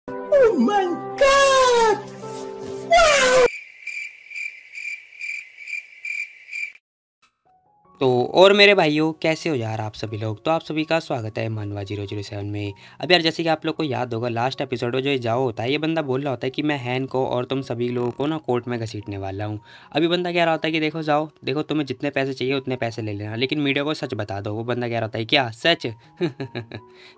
Oh my God! तो और मेरे भाइयों कैसे हो यार आप सभी लोग। तो आप सभी का स्वागत है मनवा 007 में। अब यार जैसे कि आप लोग को याद होगा लास्ट एपिसोड में जो ये जाओ होता है, ये बंदा बोल रहा होता है कि मैं हैन को और तुम सभी लोगों को ना कोर्ट में घसीटने वाला हूँ। अभी बंदा कह रहा होता है कि देखो जाओ देखो तुम्हें जितने पैसे चाहिए उतने पैसे ले लेना, लेकिन मीडिया को सच बता दो। वो बंदा कह रहा होता है क्या सच?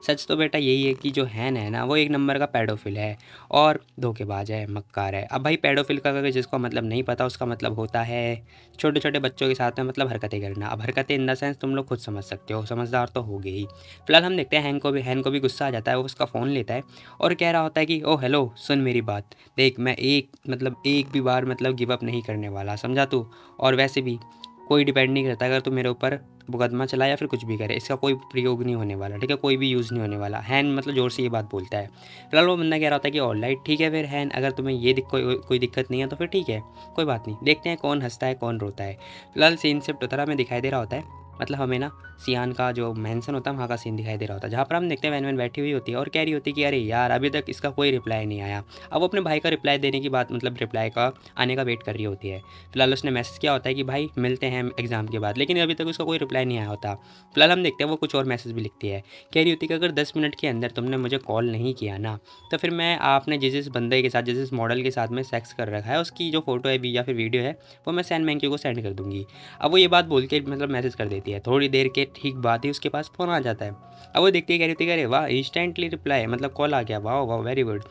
सच तो बेटा यही है कि जो हैन है ना वो एक नंबर का पेडोफिल है और धोखेबाज है, मक्कार है। अब भाई पेडोफिल का अगर जिसको मतलब नहीं पता उसका मतलब होता है छोटे छोटे बच्चों के साथ में मतलब हरकतें करना। अब हरकतें इन द सेंस तुम लोग खुद समझ सकते हो, समझदार तो हो गई। फिलहाल हम देखते हैं हैन को भी गुस्सा आ जाता है। वो उसका फ़ोन लेता है और कह रहा होता है कि ओ हेलो सुन मेरी बात देख, मैं एक भी बार मतलब गिव अप नहीं करने वाला, समझा तू। और वैसे भी कोई डिपेंड नहीं करता अगर तू मेरे ऊपर मुकदमा चला या फिर कुछ भी करे, इसका कोई प्रयोग नहीं होने वाला, ठीक है, कोई भी यूज़ नहीं होने वाला। हैन मतलब ज़ोर से ये बात बोलता है। फिलहाल वो बंदा कह रहा होता है कि ऑलराइट ठीक है फिर हैन, अगर तुम्हें ये कोई दिक्कत नहीं है तो फिर ठीक है, कोई बात नहीं, देखते हैं कौन हंसता है कौन रोता है। फिलहाल सीन शिफ्ट होता रहा, हमें दिखाई दे रहा होता है मतलब हमें ना सियान का जो मेंशन होता है वहाँ का सीन दिखाई दे रहा होता है, जहाँ पर हम देखते हैं वैन वैन बैठी हुई होती है और कह रही होती है कि अरे यार अभी तक इसका कोई रिप्लाई नहीं आया। अब वो अपने भाई का रिप्लाई देने की बात मतलब रिप्लाई का आने का वेट कर रही होती है। फिलहाल उसने मैसेज किया होता है कि भाई मिलते हैं एग्जाम के बाद, लेकिन अभी तक उसका कोई रिप्लाई नहीं आया होता। फिलहाल हम देखते हैं वो कुछ और मैसेज भी लिखती है, कह रही होती है कि अगर 10 मिनट के अंदर तुमने मुझे कॉल नहीं किया ना तो फिर मैं आपने जिस बंदे के साथ जिस मॉडल के साथ में सेक्स कर रखा है उसकी जो फोटो है या फिर वीडियो है वो मैं सैन मैंक्यू को सेंड कर दूंगी। अब वो ये बात बोल के मतलब मैसेज कर देती है, थोड़ी देर के ठीक बाद ही उसके पास फ़ोन आ जाता है। अब वो देखती है कह रही होती है अरे वाह इंस्टेंटली रिप्लाई मतलब कॉल आ गया, वाह वाह वेरी गुड।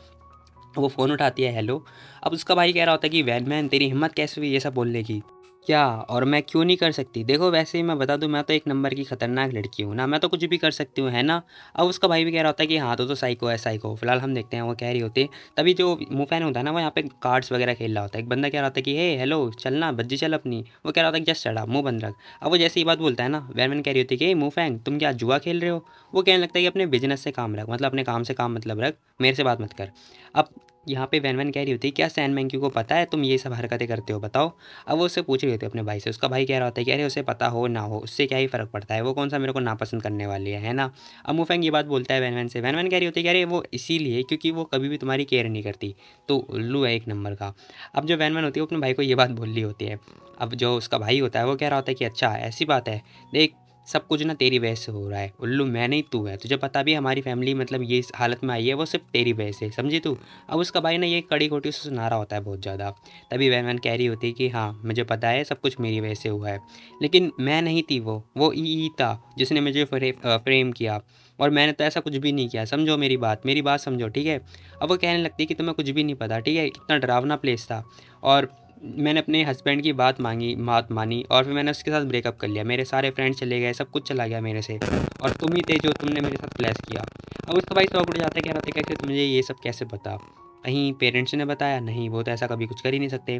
वो फ़ोन उठाती है, हेलो। अब उसका भाई कह रहा होता है कि वैन मैन तेरी हिम्मत कैसे हुई ये सब बोलने की, क्या और मैं क्यों नहीं कर सकती, देखो वैसे ही मैं बता दूं मैं तो एक नंबर की खतरनाक लड़की हूँ ना, मैं तो कुछ भी कर सकती हूँ है ना। अब उसका भाई भी कह रहा होता है कि हाँ तो साइको है साइको। फिलहाल हम देखते हैं वो कह रही होती है, तभी जो मुफैन होता है ना वो यहाँ पे कार्ड्स वगैरह खेल रहा होता है। एक बंदा कह रहा होता है कि हे हेलो चलना बज्जी चल अपनी। वो कह रहा होता है कि जस्ट चढ़ा मुँह बंद रख। अब वो जैसे ही बात बोलता है ना वैन कह रही होती है कि मुफैन तुम क्या जुआ खेल रहे हो। वो कहने लगता है कि अपने बिजनेस से काम रख, मतलब अपने काम से काम मतलब रख, मेरे से बात मत कर। अब यहाँ पे वैन वैन कह रही होती है क्या सैन मैंक्यू को पता है तुम ये सब हरकतें करते हो बताओ। अब वो उससे पूछ रही होती है अपने भाई से, उसका भाई कह रहा होता है कि अरे उसे पता हो ना हो उससे क्या ही फ़र्क पड़ता है, वो कौन सा मेरे को नापसंद करने वाली है ना। अब मुफेंग ये बात बोलता है वैन वैन से, वैन वैन कह रही होती है कि अरे वो इसीलिए क्योंकि वो कभी भी तुम्हारी केयर नहीं करती, तो उल्लू है एक नंबर का। अब जो वैन वैन होती है वो अपने भाई को ये बात बोल रही होती है। अब जो उसका भाई होता है वो कह रहा होता है कि अच्छा ऐसी बात है, देख सब कुछ ना तेरी वजह से हो रहा है उल्लू, मैं नहीं तू है, तुझे पता भी है हमारी फैमिली मतलब ये इस हालत में आई है वो सिर्फ तेरी वजह से, समझी तू। अब उसका भाई ना ये कड़ी खोटी से सुना रहा होता है बहुत ज़्यादा। तभी वैन वैन कह रही होती है कि हाँ मुझे पता है सब कुछ मेरी वजह से हुआ है, लेकिन मैं नहीं थी, वो ई था जिसने मुझे फ्रेम किया, और मैंने तो ऐसा कुछ भी नहीं किया, समझो मेरी बात समझो ठीक है। अब वो कहने लगती है कि तुम्हें कुछ भी नहीं पता, ठीक है, कितना डरावना प्लेस था, और मैंने अपने हस्बैंड की बात मानी और फिर मैंने उसके साथ ब्रेकअप कर लिया, मेरे सारे फ्रेंड्स चले गए, सब कुछ चला गया मेरे से, और तुम ही थे जो तुमने मेरे साथ फ्लैश किया। अब उसका भाई शौक उड़ जाता है, कह रहा था कि तुझे ये सब कैसे पता, कहीं पेरेंट्स ने बताया नहीं, वो तो ऐसा कभी कुछ कर ही नहीं सकते।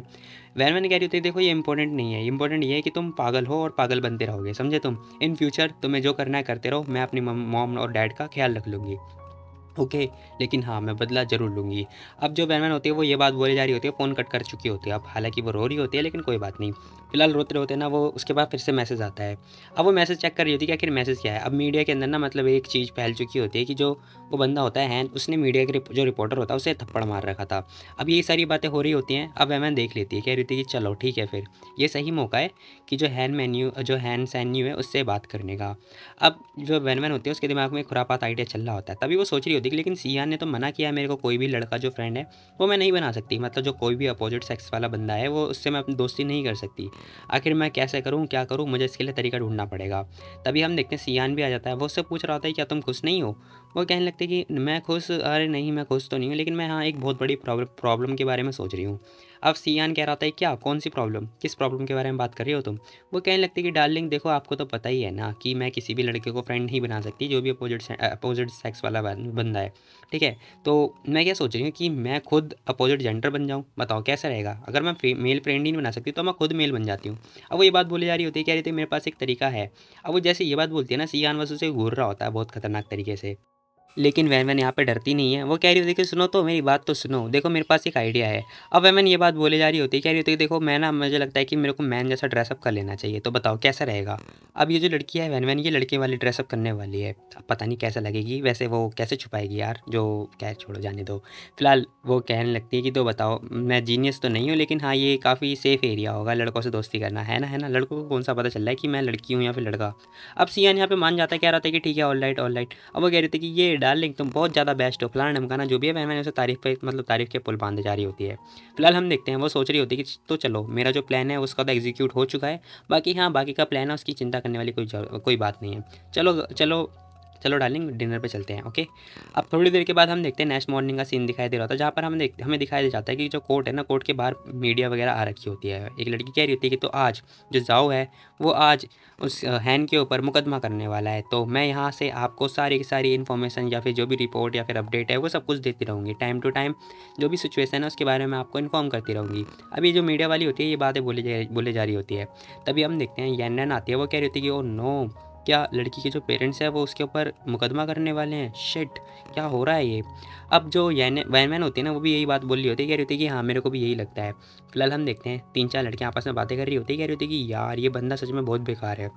वैन मैंने कह रही होती है देखो ये इंपॉर्टेंट नहीं है, इंपॉर्टेंट ये है कि तुम पागल हो और पागल बनते रहोगे, समझे तुम। इन फ्यूचर तुम्हें जो करना है करते रहो, मैं अपनी मॉम और डैड का ख्याल रख लूँगी, ओके, लेकिन हाँ मैं बदला ज़रूर लूँगी। अब जो बैनमैन होती है वो ये बात बोली जा रही होती है, फ़ोन कट कर चुकी होती है, अब हालाँकि वो रो रही होती है लेकिन कोई बात नहीं। फिलहाल रोते रोते ना वो उसके बाद फिर से मैसेज आता है। अब वो मैसेज चेक कर रही होती है कि आखिर मैसेज क्या है। अब मीडिया के अंदर ना मतलब एक चीज़ फैल चुकी होती है कि जो वो बंदा होता है हैन, उसने मीडिया के जो रिपोर्टर होता है उसे थप्पड़ मार रखा था। अब ये सारी बातें हो रही होती हैं, अब वैमन देख लेती है, कह रही थी कि चलो ठीक है फिर ये सही मौका है कि जो हैन सैन्यू है उससे बात करने का। अब जो वैन होती है उसके दिमाग में खुरापात आइडिया चल रहा होता है, तभी वो सोच रही होती है कि लेकिन सियान ने तो मना किया है मेरे को, कोई भी लड़का जो फ्रेंड है वो मैं नहीं बना सकती, मतलब जो कोई भी अपोजिट सेक्स वाला बंदा है वो उससे मैं अपनी दोस्ती नहीं कर सकती। आखिर मैं कैसे करूँ क्या करूँ, मुझे इसके लिए तरीका ढूंढना पड़ेगा। तभी हम देखते हैं सियान भी आ जाता है, वो उससे पूछ रहा होता है क्या तुम खुश नहीं हो। वो कहने लगते कि मैं खुश, अरे नहीं मैं खुश तो नहीं हूँ, लेकिन मैं हाँ एक बहुत बड़ी प्रॉब्लम के बारे में सोच रही हूँ। अब सियान कह रहा था क्या कौन सी प्रॉब्लम, किस प्रॉब्लम के बारे में बात कर रही हो तुम। वो कहने लगती कि डार्लिंग देखो आपको तो पता ही है ना कि मैं किसी भी लड़के को फ्रेंड नहीं बना सकती जो भी अपोजिट सेक्स वाला बंदा है, ठीक है। तो मैं क्या सोच रही हूँ कि मैं खुद अपोजिट जेंडर बन जाऊँ, बताओ कैसा रहेगा, अगर मैं मेल फ्रेंड ही नहीं बना सकती तो मैं खुद मेल बन जाती हूँ। अब वो ये बात बोली जा रही होती है, कह रही थी मेरे पास एक तरीका है। अब वो जैसे ये बात बोलती है ना सियान बस उसे घूर रहा होता है बहुत खतरनाक तरीके से। लेकिन वैन यहाँ पे डरती नहीं है। वो कह रही होती है कि सुनो तो मेरी बात तो सुनो, देखो मेरे पास एक आइडिया है। अब वैन ये बात बोले जा रही होती है, कह रही होती है देखो मैं ना, मुझे लगता है कि मेरे को मैन जैसा ड्रेसअप कर लेना चाहिए, तो बताओ कैसा रहेगा। अब ये जो लड़की है वैन ये लड़के वाली ड्रेसअप करने वाली है। अब पता नहीं कैसा लगेगी, वैसे वो कैसे छुपाएगी यार, जो क्या छोड़ो जाने दो। फिलहाल वो कहने लगती है कि तो बताओ, मैं जीनियस तो नहीं हूँ, लेकिन हाँ ये काफ़ी सेफ एरिया होगा लड़कों से दोस्ती करना, है ना। लड़कों को कौन सा पता चल रहा है कि मैं लड़की हूँ या फिर लड़का। अब सियान यहाँ पे मान जाता है, कह रहा था कि ठीक है ऑल राइट ऑल राइट। अब वो कह रही थी कि ये डार्लिंग तुम बहुत ज़्यादा बेस्ट हो, फलाना ढमकाना जो भी है। मैंने उसे तारीफ पे मतलब तारीफ के पुल बांधे जा रही होती है। फिलहाल हम देखते हैं वो सोच रही होती है कि तो चलो मेरा जो प्लान है उसका तो एग्जीक्यूट हो चुका है, बाकी हाँ बाकी का प्लान है उसकी चिंता करने वाली कोई बात नहीं है। चलो चलो चलो डार्लिंग डिनर पे चलते हैं, ओके। अब थोड़ी देर के बाद हम देखते हैं नेक्स्ट मॉर्निंग का सीन दिखाई दे रहा था, जहाँ पर हमें दिखाई दे जाता है कि जो कोर्ट है ना, कोर्ट के बाहर मीडिया वगैरह आ रखी होती है। एक लड़की कह रही होती है कि तो आज जो जाओ है वो आज उस हैन के ऊपर मुकदमा करने वाला है, तो मैं यहाँ से आपको सारी की सारी इन्फॉर्मेशन या फिर जो भी रिपोर्ट या फिर अपडेट है वो सब कुछ देती रहूँगी, टाइम टू टाइम जो भी सिचुएशन है उसके बारे में आपको इन्फॉर्म करती रहूँगी। अभी जो मीडिया वाली होती है ये बातें बोले जा रही होती है। तभी हम देखते हैं यैन आती है, वो कह रही होती है कि ओ नो, क्या लड़की के जो पेरेंट्स हैं वो उसके ऊपर मुकदमा करने वाले हैं, शिट क्या हो रहा है ये। अब जो वैन होती है ना, वो भी यही बात बोल रही होती है, कह रही होती है कि हाँ मेरे को भी यही लगता है। फिलहाल हम देखते हैं 3-4 लड़कियाँ आपस में बातें कर रही होती है, कह रही होती है कि यार ये बंदा सच में बहुत बेकार है।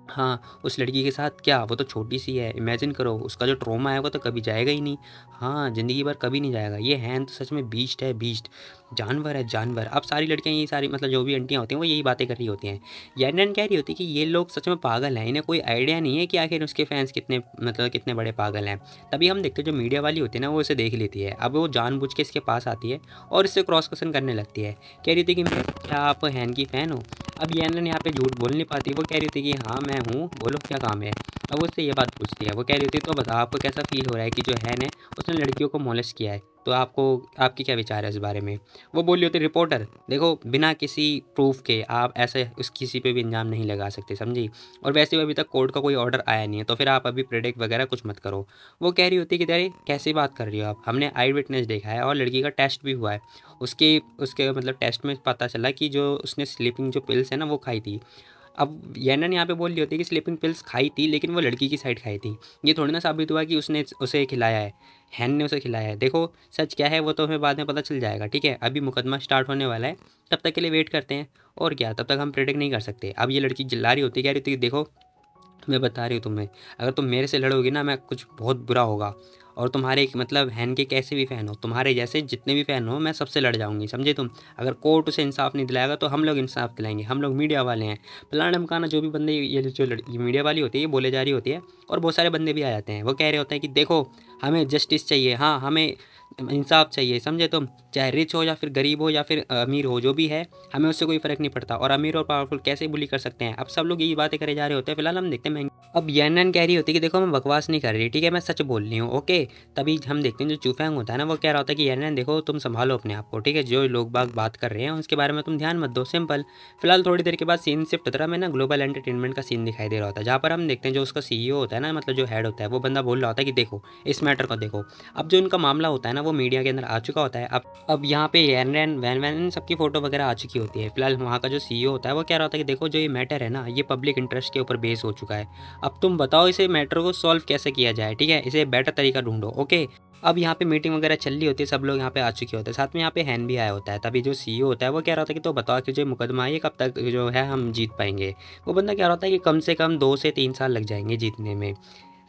हाँ, उस लड़की के साथ क्या, वो तो छोटी-सी है, इमेजिन करो उसका जो ट्रॉमा है वो तो कभी जाएगा ही नहीं। हाँ, ज़िंदगी भर कभी नहीं जाएगा। ये हैन तो सच में बीस्ट है बीस्ट, जानवर है जानवर। अब सारी लड़कियाँ ये सारी मतलब जो भी आंटियाँ होती हैं वो यही बातें कर रही होती हैं। यान्नन कह रही होती है कि ये लोग सच में पागल हैं, इन्हें कोई आइडिया नहीं है कि आखिर उसके फैन्स कितने मतलब कितने बड़े पागल हैं। तभी हम देखते हैं जो मीडिया वाली होती है ना वो इसे देख लेती है। अब वो जानबूझ के इसके पास आती है और इससे क्रॉस क्वेश्चन करने लगती है। कह रही थी कि क्या आप हैन की फ़ैन हो? अब यान्नन यहाँ पे झूठ बोल नहीं पाती, वो कह रही थी कि हाँ मैं हूँ, बोलो क्या काम है। अब वो उससे ये बात पूछती है, वो कह रही थी तो बताओ आपको कैसा फील हो रहा है कि जो हैन है उसने लड़कियों को मोलेस्ट किया है, तो आपको आपकी क्या विचार है इस बारे में। वो बोली होती रिपोर्टर देखो बिना किसी प्रूफ के आप ऐसे उस किसी पे भी इल्ज़ाम नहीं लगा सकते, समझी। और वैसे भी अभी तक कोर्ट का कोई ऑर्डर आया नहीं है, तो फिर आप अभी प्रेडिक्ट वगैरह कुछ मत करो। वो कह रही होती है कि अरे कैसी बात कर रही हो आप, हमने आई विटनेस देखा है और लड़की का टेस्ट भी हुआ है। उसके उसके मतलब टेस्ट में पता चला कि जो उसने स्लीपिंग जो पिल्स है ना वो खाई थी। अब येनन यहाँ पे बोल रही होती है कि स्लीपिंग पिल्स खाई थी लेकिन वो लड़की की साइड खाई थी। ये थोड़ी ना साबित हुआ कि उसने उसे खिलाया है, हैन ने उसे खिलाया है। देखो सच क्या है वो तो हमें बाद में पता चल जाएगा, ठीक है। अभी मुकदमा स्टार्ट होने वाला है, तब तक के लिए वेट करते हैं। और क्या, तब तक हम प्रेडिक्ट नहीं कर सकते। अब ये लड़की चिल्ला रही होती है, कह रही होती है देखो मैं बता रही हूँ तुम्हें, अगर तुम मेरे से लड़ोगी ना मैं कुछ बहुत बुरा होगा। और तुम्हारे मतलब हैन के कैसे भी फ़ैन हो, तुम्हारे जैसे जितने भी फ़ैन हो मैं सबसे लड़ जाऊंगी, समझे तुम। अगर कोर्ट उसे इंसाफ नहीं दिलाएगा तो हम लोग इंसाफ दिलाएंगे, हम लोग मीडिया वाले हैं। फलाना ढमकाना जो भी बंदे ये जो लड़की मीडिया वाली होती है ये बोले जा रही होती है। और बहुत सारे बंदे भी आ जाते हैं, वो कह रहे होते हैं कि देखो हमें जस्टिस चाहिए, हाँ हमें इंसाफ चाहिए, समझे तुम। चाहे रिच हो या फिर गरीब हो या फिर अमीर हो, जो भी है हमें उससे कोई फ़र्क नहीं पड़ता। और अमीर और पावरफुल कैसे बुली कर सकते हैं। अब सब लोग यही बातें करे जा रहे होते हैं। फिलहाल हम देखते हैं अब येनन कह रही होती है कि देखो मैं बकवास नहीं कर रही, ठीक है, मैं सच बोल रही हूँ, ओके। तभी हम देखते हैं जो चूफैंग होता है ना वो कह रहा होता है कि येनन देखो तुम संभालो अपने आप को, ठीक है, जो लोग बाग बात कर रहे हैं उसके बारे में तुम ध्यान मत दो, सिंपल। फिलहाल थोड़ी देर के बाद सीन शिफ्ट होता है, हमें ना ग्लोबल एंटरटेनमेंट का सीन दिखाई दे रहा होता है, जहाँ पर हम देखते हैं जो उसका सीईओ होता है ना, मतलब जो हेड होता है, वो बंदा बोल रहा होता है कि देखो इस मैटर को देखो। अब जो इनका मामला होता है ना वो मीडिया के अंदर आ चुका होता है। अब यहाँ पे येनन वैन वैन सबकी फ़ोटो वगैरह आ चुकी होती है। फिलहाल वहाँ का जो सीईओ होता है वो कह रहा होता है कि देखो जो ये मैटर है ना ये पब्लिक इंटरेस्ट के ऊपर बेस हो चुका है। अब तुम बताओ इसे मैटर को सॉल्व कैसे किया जाए, ठीक है, इसे बेटर तरीका ढूंढो, ओके। अब यहाँ पे मीटिंग वगैरह चल रही होती है, सब लोग यहाँ पे आ चुके होते हैं, साथ में यहाँ पे हैन भी आया होता है। तभी जो सीईओ होता है वो कह रहा होता है कि तो बताओ कि जो मुकदमा है ये कब तक जो है हम जीत पाएंगे। वो बंदा कह रहा होता है कि कम से कम 2 से 3 साल लग जाएंगे जीतने में।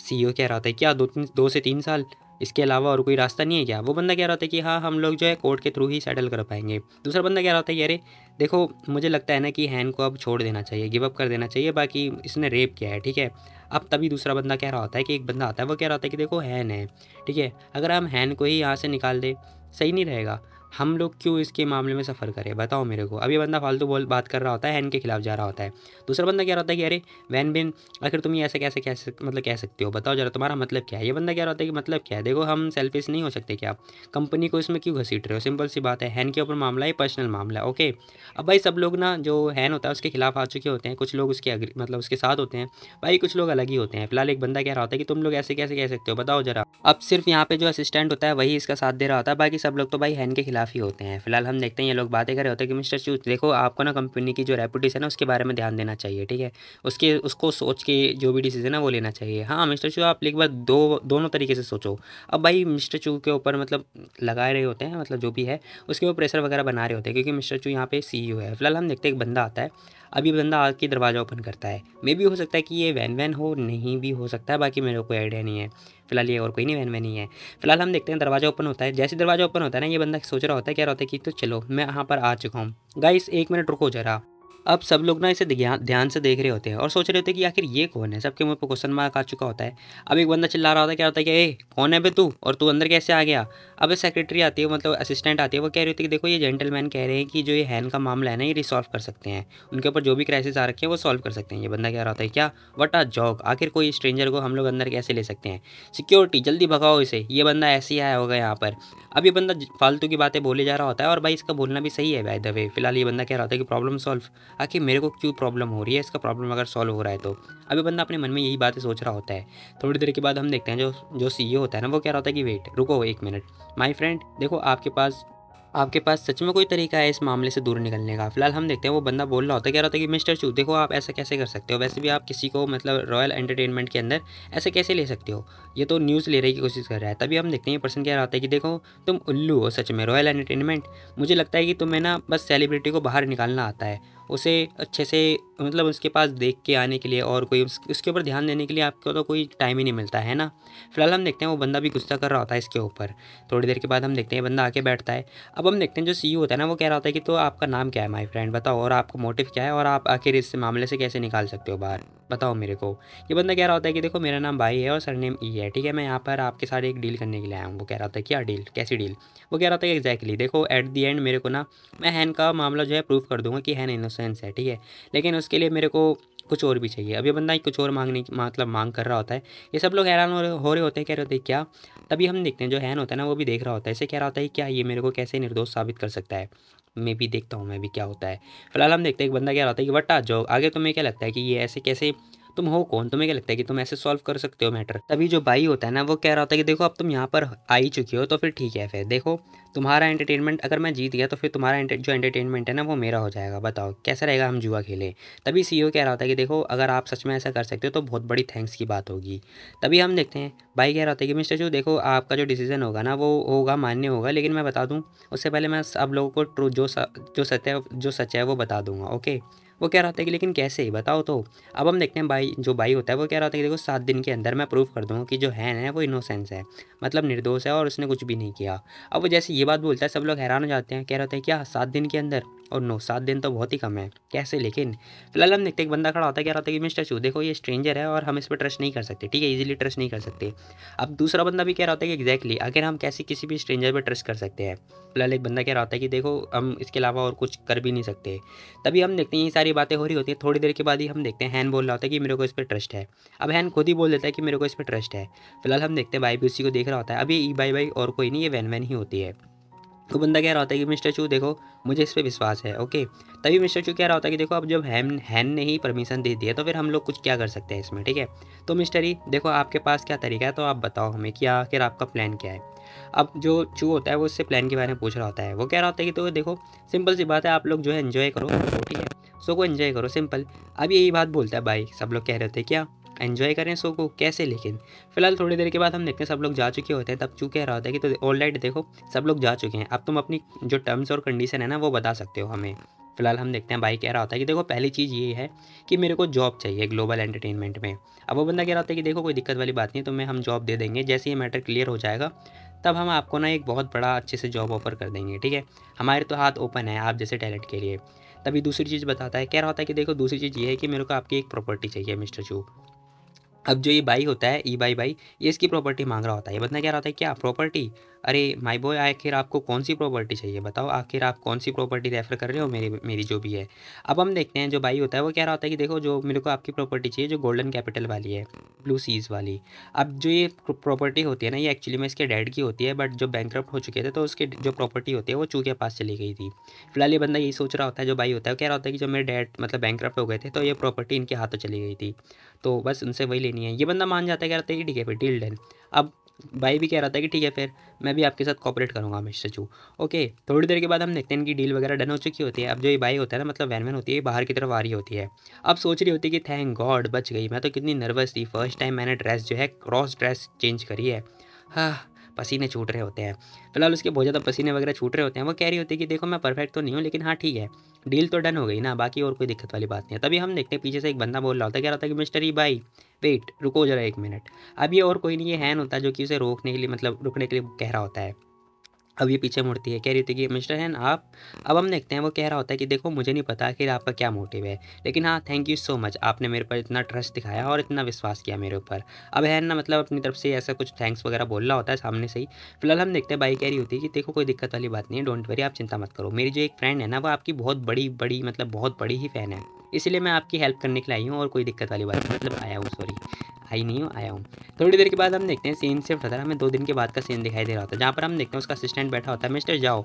सीईओ कह रहा होता है क्या 2 से 3 साल, इसके अलावा और कोई रास्ता नहीं है क्या। वो बंदा कह रहा होता है कि हाँ हम लोग जो है कोर्ट के थ्रू ही सेटल कर पाएंगे। दूसरा बंदा कह रहा होता है कि अरे देखो मुझे लगता है ना कि हैन को अब छोड़ देना चाहिए, गिव अप कर देना चाहिए, बाकी इसने रेप किया है, ठीक है। अब तभी दूसरा बंदा कह रहा होता है कि एक बंदा आता है वो कह रहा होता है कि देखो हैन है, ठीक है, अगर हम हैन को ही यहाँ से निकाल दे सही नहीं रहेगा, हम लोग क्यों इसके मामले में सफ़र करें, बताओ मेरे को। अब ये बंदा फालतू बात कर रहा होता है, हैन के खिलाफ जा रहा होता है। दूसरा बंदा कह रहा होता है कि अरे वैन बिन आखिर तुम ये ऐसे कैसे मतलब कह सकते हो, बताओ जरा तुम्हारा मतलब क्या है। ये बंदा कह रहा होता है कि मतलब क्या है, देखो हम सेल्फिश नहीं हो सकते क्या, कंपनी को इसमें क्यों घसीट रहे हो, सिंपल सी बात है, हैन के ऊपर मामला है, पर्सनल मामला है, ओके। अब भाई सब लोग ना जो हैन होता है उसके खिलाफ आ चुके होते हैं, कुछ लोग उसके मतलब उसके साथ होते हैं, भाई कुछ लोग अलग ही होते हैं। फिलहाल एक बंदा कह रहा होता है कि तुम लोग ऐसे कैसे कह सकते हो, बताओ जरा। अब सिर्फ यहाँ पे जो असिस्टेंट होता है वही इसका साथ दे रहा होता है, बाकी सब लोग तो भाई हैन के खिलाफ खिलाफ ही होते हैं। फिलहाल हम देखते हैं ये लोग बातें कर रहे होते हैं कि मिस्टर चू देखो आपको ना कंपनी की जो रेपुटेशन है उसके बारे में ध्यान देना चाहिए, ठीक है। उसको सोच के जो भी डिसीजन है वो लेना चाहिए। हाँ मिस्टर चू आप एक बार दोनों तरीके से सोचो। अब भाई मिस्टर चू के ऊपर मतलब लगा रहे होते हैं, मतलब जो भी है उसके ऊपर प्रेशर वगैरह बना रहे होते हैं, क्योंकि मिस्टर चू यहाँ पे CEO है। फिलहाल हम देखते हैं एक बंदा आता है। अभी बंदा आके दरवाज़ा ओपन करता है। मे भी हो सकता है कि ये वैन वैन हो, नहीं भी हो सकता है, बाकी मेरे को कोई आइडिया नहीं है। फिलहाल ये और कोई नहीं, वैन वैन ही है। फिलहाल हम देखते हैं दरवाज़ा ओपन होता है। जैसे दरवाज़ा ओपन होता है ना, ये बंदा सोच रहा होता है, क्या होता है कि तो चलो मैं यहाँ पर आ चुका हूँ। गाइस एक मिनट रुको जरा। अब सब लोग ना इसे ध्यान से देख रहे होते हैं और सोच रहे होते हैं कि आखिर ये कौन है। सबके मुंह पे क्वेश्चन मार्क आ चुका होता है। अब एक बंदा चिल्ला रहा होता है, क्या होता है कि ए कौन है बे तू, और तू अंदर कैसे आ गया। अब सेक्रेटरी आती है, मतलब असिस्टेंट आती है, वो कह रही होती है कि देखो ये जेंटलमैन कह रहे हैं कि जो ये हैन का मामला है ना ये रिसॉल्व कर सकते हैं, उनके ऊपर जो भी क्राइसिस आ रखे हैं वो सॉल्व कर सकते हैं। ये बंदा कह रहा होता है क्या, वट आ जॉक, आखिर कोई स्ट्रेंजर को हम लोग अंदर कैसे ले सकते हैं। सिक्योरिटी जल्दी भगाओ इसे, ये बंदा ऐसे ही आया होगा यहाँ पर। अब ये बंदा फालतू की बातें बोले जा रहा होता है, और भाई इसका बोलना भी सही है बाय द वे। फिलहाल ये बंदा कह रहा होता है कि प्रॉब्लम सॉल्व, आखिर मेरे को क्यों प्रॉब्लम हो रही है, इसका प्रॉब्लम अगर सॉल्व हो रहा है तो। अभी बंदा अपने मन में यही बातें सोच रहा होता है। थोड़ी देर के बाद हम देखते हैं जो CEO होता है ना, वो कह रहा होता है कि वेट रुको एक मिनट माय फ्रेंड, देखो आपके पास सच में कोई तरीका है इस मामले से दूर निकलने का। फिलहाल हम देखते हैं वो बंदा बोल रहा होता है, कह रहा होता है कि मिस्टर चू देखो आप ऐसा कैसे कर सकते हो, वैसे भी आप किसी को मतलब रॉयल एंटरटेनमेंट के अंदर ऐसे कैसे ले सकते हो, ये तो न्यूज़ ले रही की कोशिश कर रहा है। तभी हम देखते हैं ये पर्सन कह रहा होता है कि देखो तुम उल्लू हो सच में, रॉयल एंटरटेनमेंट, मुझे लगता है कि तुम्हें ना बस सेलिब्रिटी को बाहर निकालना आता है, उसे अच्छे से मतलब उसके पास देख के आने के लिए और कोई उसके ऊपर ध्यान देने के लिए आपको तो कोई टाइम ही नहीं मिलता है ना। फिलहाल हम देखते हैं वो बंदा भी गुस्सा कर रहा होता है इसके ऊपर। थोड़ी देर के बाद हम देखते हैं बंदा आके बैठता है। अब हम देखते हैं जो CEO होता है ना, वो कह रहा होता है कि तो आपका नाम क्या है माय फ्रेंड, बताओ, और आपका मोटिव क्या है, और आप आखिर इस मामले से कैसे निकाल सकते हो बाहर, बताओ मेरे को। ये बंदा कह रहा होता है कि देखो मेरा नाम भाई है और सरनेम ई है, ठीक है, मैं यहाँ पर आपके साथ एक डील करने के लिए आया हूँ। वो कह रहा होता है क्या डील, कैसी डील। वो कह रहा था कि एग्जैक्टली देखो एट दी एंड मेरे को ना, मैं हैन का मामला जो है प्रूव कर दूंगा कि हैन इनोसेंस है, ठीक है, लेकिन उसके लिए मेरे को कुछ और भी चाहिए। अभी बंदा कुछ और मांगने मतलब मांग कर रहा होता है। ये सब लोग हैरान हो रहे होते हैं, कह रहे होते हैं क्या। तभी हम देखते हैं जो हैन होता है ना, वो भी देख रहा होता है, इसे कह रहा होता है क्या ये मेरे को कैसे निर्दोष साबित कर सकता है। मैं भी देखता हूँ मैं भी क्या होता है। फिलहाल हम देखते हैं एक बंदा कह रहा होता है कि बटा जो आगे तुम्हें क्या लगता है कि ये ऐसे कैसे, तुम हो कौन, तुम्हें क्या लगता है कि तुम ऐसे सॉल्व कर सकते हो मैटर। तभी जो भाई होता है ना, वो कह रहा होता है कि देखो अब तुम यहाँ पर आ ही चुके हो तो फिर ठीक है, फिर देखो तुम्हारा एंटरटेनमेंट अगर मैं जीत गया तो फिर तुम्हारा जो एंटरटेनमेंट है ना वो मेरा हो जाएगा, बताओ कैसा रहेगा हम जुआ खेलें। तभी CEO कह रहा होता है कि देखो अगर आप सच में ऐसा कर सकते हो तो बहुत बड़ी थैंक्स की बात होगी। तभी हम देखते हैं भाई कह रहा होता है कि मिस्टर जो देखो आपका जो डिसीजन होगा ना वो होगा मान्य होगा, लेकिन मैं बता दूँ उससे पहले मैं सब लोगों को ट्रू जो सच है वो बता दूंगा, ओके। वो कह रहा होता है कि लेकिन कैसे बताओ तो। अब हम देखते हैं भाई होता है वो कह रहा होता है कि देखो 7 दिन के अंदर मैं प्रूव कर दूंगा कि जो हैन है वो इनोसेंस है, मतलब निर्दोष है और उसने कुछ भी नहीं किया। अब वो जैसे ये बात बोलता है सब लोग हैरान हो जाते हैं, कह रहे होते हैं क्या 7 दिन के अंदर, और नो 7 दिन तो बहुत ही कम है, कैसे लेकिन। फिलहाल हम देखते हैं एक बंदा खड़ा होता है, कह रहा होता है कि मिस्टर चू देखो ये स्ट्रेंजर है और हम इस पर ट्रस्ट नहीं कर सकते, ठीक है, इजीली ट्रस्ट नहीं कर सकते। अब दूसरा बंदा भी कह रहा होता है कि एग्जैक्टली आखिर हम कैसे किसी भी स्ट्रेंजर पर ट्रस्ट कर सकते हैं। फिलहाल एक बंदा कह रहा होता है कि देखो हम इसके अलावा और कुछ कर भी नहीं सकते। तभी हम देखते हैं ये सारी बातें हो रही होती है। थोड़ी देर के बाद ही हम देखते हैं हैन बोल रहा होता है कि मेरे को इस पर ट्रस्ट है। अब हैन खुद ही बोल देता है कि मेरे को इस पर ट्रस्ट है। फिलहाल हम देखते हैं भाई भी उसी को देख रहा होता है। अभी ई बाई और कोई नहीं, ये वैन वैन ही होती है। तो बंदा कह रहा होता है कि मिस्टर चू देखो मुझे इस पे विश्वास है, ओके। तभी मिस्टर चू कह रहा होता है कि देखो अब जब हैन ने ही परमिशन दे दी है तो फिर हम लोग कुछ क्या कर सकते हैं इसमें, ठीक है। तो मिस्टर ही देखो आपके पास क्या तरीका है, तो आप बताओ हमें क्या आखिर आपका प्लान क्या है। अब जो चू होता है वो उससे प्लान के बारे में पूछ रहा होता है। वो कह रहा होता है कि तो देखो सिंपल सी बात है, आप लोग जो है एंजॉय करो, ठीक है, शो को एंजॉय करो, सिंपल। अब यही बात बोलता है भाई, सब लोग कह रहे होते हैं क्या एंजॉय करें शो को, कैसे लेकिन। फिलहाल थोड़ी देर के बाद हम देखते हैं सब लोग जा चुके होते हैं। तब चू कह रहा होता है कि तो ऑलराइट देखो सब लोग जा चुके हैं, अब तुम अपनी जो टर्म्स और कंडीशन है ना वो बता सकते हो हमें। फिलहाल हम देखते हैं भाई कह रहा होता है कि देखो पहली चीज़ ये है कि मेरे को जॉब चाहिए ग्लोबल एंटरटेनमेंट में। अब वो बंदा कह रहा होता है कि देखो कोई दिक्कत वाली बात नहीं, तुम्हें हम जॉब दे देंगे, जैसे ये मैटर क्लियर हो जाएगा तब हम आपको ना एक बहुत बड़ा अच्छे से जॉब ऑफर कर देंगे, ठीक है, हमारे तो हाथ ओपन है आप जैसे टैलेंट के लिए। तभी दूसरी चीज़ बताता है, कह रहा होता है कि देखो दूसरी चीज़ ये है कि मेरे को आपकी एक प्रॉपर्टी चाहिए मिस्टर चू। अब जो ये बाई होता है ई बाई ये इसकी प्रॉपर्टी मांग रहा होता है। ये बंदा कह रहा होता है क्या प्रॉपर्टी, अरे माय बॉय आखिर आपको कौन सी प्रॉपर्टी चाहिए, बताओ आखिर आप कौन सी प्रॉपर्टी रेफर कर रहे हो मेरी मेरी जो भी है। अब हम देखते हैं जो बाई होता है वो कह रहा होता है कि देखो जो मेरे को आपकी प्रॉपर्टी चाहिए जो गोल्डन कैपिटल वाली है, ब्लू सीज़ वाली। अब जो ये प्रॉपर्टी होती है ना ये एक्चुअली में इसके डैड की होती है, बट जो बैंकरप्ट हो चुके थे तो उसके जो प्रॉपर्टी होती है वो चू के पास चली गई थी। फिलहाल ये बंदा यही सोच रहा होता है, जो बाई होता है वो कह रहा होता है कि जो मेरे डैड मतलब बैंकरप्ट हो गए थे तो ये प्रॉपर्टी इनके हाथों चली गई थी, तो बस उनसे वही लेनी है। ये बंदा मान जाता है, कहता है कि ठीक है फिर डील डन। अब भाई भी कह रहा था कि ठीक है फिर मैं भी आपके साथ कोऑपरेट करूँगा मिस्टर चू। ओके, थोड़ी देर के बाद हम देखते हैं इनकी डील वगैरह डन हो चुकी होती है। अब जो ये बाई होता है ना, मतलब वैन वैन होती है, ये बाहर की तरफ आ रही होती है। अब सोच रही होती है कि थैंक गॉड बच गई, मैं तो कितनी नर्वस थी, फर्स्ट टाइम मैंने ड्रेस जो है क्रॉस ड्रेस चेंज करी है। हाँ, पसीने छूट रहे होते हैं। फिलहाल उसके बहुत ज़्यादा पसीने वगैरह छूट रहे होते हैं। वो कह रही होती है कि देखो मैं परफेक्ट तो नहीं हूँ, लेकिन हाँ ठीक है, डील तो डन हो गई ना, बाकी और कोई दिक्कत वाली बात नहीं है। तभी हम देखते हैं पीछे से एक बंदा बोल रहा होता है, कह रहा था कि मिस्टर ई भाई वेट, रुको ज़रा 1 मिनट। अब ये और कोई नहीं, ये हैन होता है जो कि उसे रोकने के लिए, मतलब रुकने के लिए कह रहा होता है। अब ये पीछे मुड़ती है, कह रही थी कि मिस्टर हैन आप। अब हम देखते हैं वो कह रहा होता है कि देखो मुझे नहीं पता आखिर आपका क्या मोटिव है, लेकिन हाँ थैंक यू सो मच, आपने मेरे पर इतना ट्रस्ट दिखाया और इतना विश्वास किया मेरे ऊपर। अब हैन ना मतलब अपनी तरफ से ऐसा कुछ थैंक्स वगैरह बोल रहा होता है सामने से ही। फिलहाल हम देखते हैं बाई कह रही होती है कि देखो कोई दिक्कत वाली बात नहीं है, डोंट वरी, आप चिंता मत करो, मेरी जो एक फ्रेंड है ना वो आपकी बहुत बड़ी बड़ी मतलब बहुत बड़ी ही फ़ैन है, इसलिए मैं आपकी हेल्प करने के लिए आई हूँ और कोई दिक्कत वाली बात नहीं, मतलब आया हूँ, सॉरी आई नहीं हूँ, आया हूँ। थोड़ी देर के बाद हम देखते हैं सीन शिफ्ट होता है, हमें 2 दिन के बाद का सीन दिखाई दे रहा होता है, जहाँ पर हम देखते हैं उसका असिस्टेंट बैठा होता है, मिस्टर जाओ।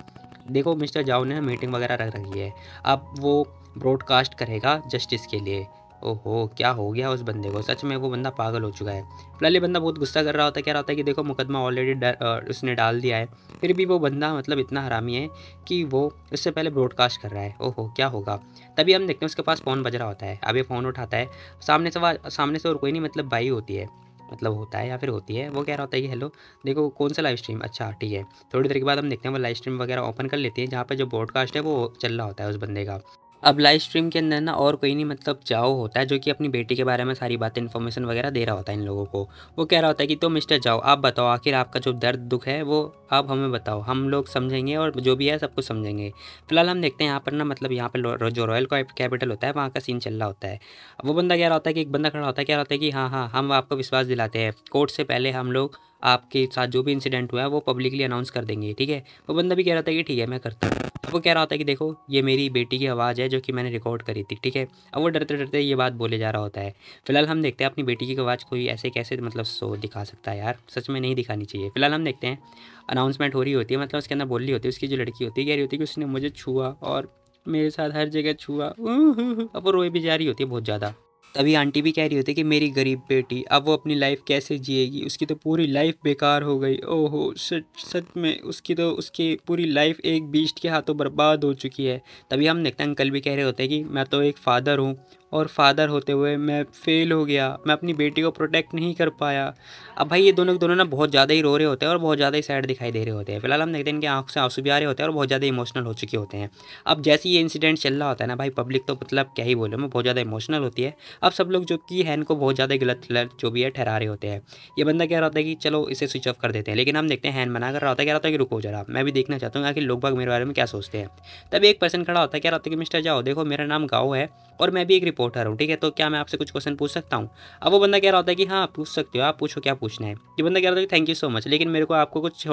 देखो मिस्टर जाओ ने मीटिंग वगैरह रख रखी है, अब वो ब्रॉडकास्ट करेगा जस्टिस के लिए। ओहो, क्या हो गया उस बंदे को, सच में वो बंदा पागल हो चुका है। फिलहाल ये बंदा बहुत गुस्सा कर रहा होता है, कह रहा होता है कि देखो मुकदमा ऑलरेडी उसने डाल दिया है, फिर भी वो बंदा मतलब इतना हरामी है कि वो उससे पहले ब्रॉडकास्ट कर रहा है। ओहो, क्या होगा। तभी हम देखते हैं उसके पास फ़ोन बज रहा होता है। अब ये फ़ोन उठाता है, सामने से और कोई नहीं, मतलब बाई होती है, मतलब होता है या फिर होती है। वो कह रहा होता है कि हेलो, देखो कौन सा लाइव स्ट्रीम, अच्छा ठीक है। थोड़ी देर के बाद हम देखते हैं वो लाइव स्ट्रीम वगैरह ओपन कर लेती है, जहाँ पे जो ब्रॉडकास्ट है वो चल रहा होता है उस बंदे का। अब लाइव स्ट्रीम के अंदर ना और कोई नहीं, मतलब जाओ होता है, जो कि अपनी बेटी के बारे में सारी बातें इन्फॉर्मेशन वगैरह दे रहा होता है इन लोगों को। वो कह रहा होता है कि तो मिस्टर जाओ आप बताओ, आखिर आपका जो दर्द दुख है वो आप हमें बताओ, हम लोग समझेंगे और जो भी है सब कुछ समझेंगे। फिलहाल हम देखते हैं यहाँ पर ना, मतलब यहाँ पर जो रॉयल कैपिटल होता है वहाँ का सीन चल रहा होता है। वो बंदा कह रहा होता है कि एक बंदा खड़ा होता है, कह रहा होता है कि हाँ हाँ हम आपको विश्वास दिलाते हैं, कोर्ट से पहले हम लोग आपके साथ जो भी इंसिडेंट हुआ है वो पब्लिकली अनाउंस कर देंगे, ठीक है। वो बंदा भी कह रहा था कि ठीक है मैं करता हूँ। अब वो कह रहा होता है कि देखो ये मेरी बेटी की आवाज़ है जो कि मैंने रिकॉर्ड करी थी, ठीक है। अब वो डरते डरते ये बात बोले जा रहा होता है। फिलहाल हम देखते हैं अपनी बेटी की आवाज़ कोई ऐसे कैसे मतलब सो दिखा सकता है यार, सच में नहीं दिखानी चाहिए। फिलहाल हम देखते हैं अनाउंसमेंट हो रही होती है, मतलब उसके अंदर बोल रही होती है, उसकी जो लड़की होती है कह रही होती है कि उसने मुझे छुआ और मेरे साथ हर जगह छुआ। अब वो रोए भी जा रही होती है बहुत ज़्यादा। तभी आंटी भी कह रही होती है कि मेरी गरीब बेटी अब वो अपनी लाइफ कैसे जिएगी, उसकी तो पूरी लाइफ बेकार हो गई। ओहो, सच सच में उसकी पूरी लाइफ एक बीस्ट के हाथों बर्बाद हो चुकी है। तभी हम देखते हैं अंकल भी कह रहे होते हैं कि मैं तो एक फ़ादर हूँ और फादर होते हुए मैं फ़ेल हो गया, मैं अपनी बेटी को प्रोटेक्ट नहीं कर पाया। अब भाई ये दोनों के दोनों ना बहुत ज़्यादा ही रो रहे होते हैं और बहुत ज़्यादा ही सैड दिखाई दे रहे होते हैं। फिलहाल हम देखते हैं इनकी आँख से आंसू भी आ रहे होते हैं और बहुत ज़्यादा इमोशनल हो चुके होते हैं। अब जैसे ही ये इंसिडेंट चल रहा होता है ना भाई, पब्लिक तो मतलब क्या ही बोले, मैं बहुत ज़्यादा इमोशनल होती है। अब सब लोग जो कि हैन को बहुत ज़्यादा गलत गलत जो भी है ठहरा रहे होते हैं। ये बंदा कह रहा होता है कि चलो इसे स्विच ऑफ कर देते हैं, लेकिन हम देखते हैं हैन मना कर रहा होता है, कह रहा होता है कि रुको जरा, मैं भी देखना चाहता हूँ आखिर लोग बाग मेरे बारे में क्या सोचते हैं। तब एक पर्सन खड़ा होता है, कह रहा होता है कि मिस्टर जाओ, देखो मेरा नाम गाओ है और मैं भी एक रिपोर्टर हूँ, ठीक है, तो क्या मैं आपसे कुछ क्वेश्चन पूछ सकता हूँ। अब वो बंदा कह रहा होता है कि हाँ पूछ सकते हो, आप पूछो क्या पूछना है। ये बंदा कह रहा था कि थैंक यू सो मच, लेकिन मेरे को आपको कुछ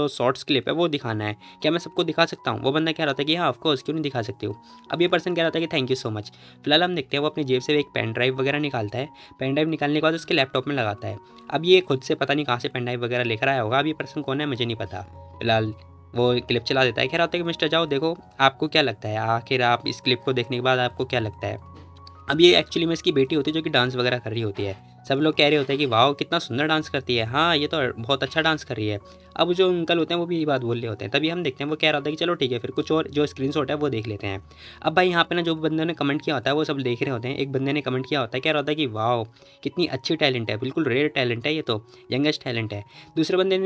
शॉर्ट्स क्लिप है वो दिखाना है, क्या मैं सबको दिखा सकता हूँ। वो बंदा कह रहा था कि हाँ ऑफकोर्स, क्यों नहीं दिखा सकते हो। अब ये पर्सन कह रहा था कि थैंक यू सो मच। फिलहाल हम देखते हैं वो अपनी जेब से एक पेन ड्राइव वगैरह निकालता है, पेन ड्राइव निकालने के बाद उसके लैपटॉप में लगाता है। अब ये खुद से पता नहीं कहाँ से पेन ड्राइव वगैरह लेकर आया होगा, अब ये पर्सन कौन है मुझे नहीं पता। फिलहाल वो क्लिप चला देता है, कह रहा होता है कि मिस्टर जाओ देखो आपको क्या लगता है, आखिर आप इस क्लिप को देखने के बाद आपको क्या लगता है। अब ये एक्चुअली में इसकी बेटी होती है जो कि डांस वगैरह कर रही होती है। सब लोग कह रहे होते हैं कि वाह कितना सुंदर डांस करती है, हाँ ये तो बहुत अच्छा डांस कर रही है। अब जो अंकल होते हैं वो भी यही बात बोल रहे होते हैं। तभी हम देखते हैं वो कह रहा होता है कि चलो ठीक है फिर कुछ और जो स्क्रीनशॉट है वो देख लेते हैं। अब भाई यहाँ पे ना जो बंदे ने कमेंट किया होता है वो सब देख रहे होते हैं। एक बंदे ने कमेंट किया होता है, कह रहा होता है कि वाह कितनी अच्छी टैलेंट है, बिल्कुल रेयर टैलेंट है, ये तो यंगेस्ट टैलेंट है। दूसरे बंदे